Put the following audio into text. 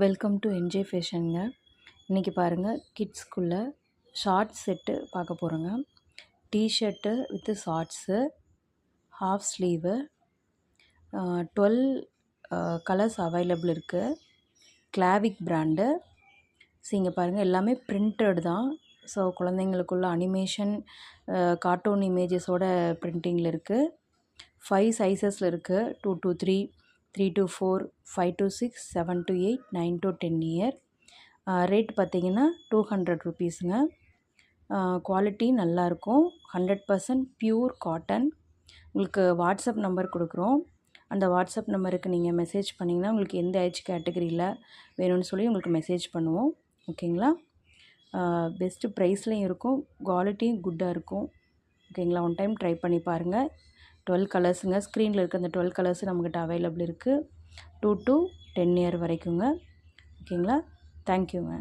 Welcome to NJ ஃபேஷனுங்க. இன்றைக்கி பாருங்கள், கிட்ஸ்க்குள்ள shorts set பார்க்க போகிறோங்க. டிஷர்ட்டு வித்து shorts, half sleeve, 12 colours available இருக்குது. கிளாவிக் பிராண்டு. இங்கே பாருங்கள், எல்லாமே பிரிண்டட் தான். ஸோ குழந்தைங்களுக்குள்ள அனிமேஷன், கார்ட்டூன் இமேஜஸோட பிரிண்டிங்கில் இருக்குது. 5 சைஸஸில் இருக்குது. 2 to 3, 3 to 4, 5 to 6, 7 to 8, 9 to 10 year. Rate பார்த்திங்கன்னா 200 ருபீஸுங்க. குவாலிட்டி நல்லாயிருக்கும். 100% பியூர் காட்டன். உங்களுக்கு வாட்ஸ்அப் நம்பர் கொடுக்குறோம். அந்த வாட்ஸ்அப் நம்பருக்கு நீங்கள் மெசேஜ் பண்ணிங்கன்னா உங்களுக்கு எந்த ஏஜ் கேட்டகரியில் வேணும்னு சொல்லி உங்களுக்கு மெசேஜ் பண்ணுவோம். ஓகேங்களா? பெஸ்ட்டு ப்ரைஸ்லேயும் இருக்கும், குவாலிட்டியும் குட்டாக இருக்கும். ஓகேங்களா? ஒன் டைம் ட்ரை பண்ணி பாருங்கள். 12 கலர்ஸுங்க. ஸ்க்ரீனில் இருக்க அந்த 12 கலர்ஸு நம்மக்கிட்ட அவைலபிள் இருக்குது. 2 to 10 இயர் வரைக்குங்க. ஓகேங்களா? தேங்க்யூங்க.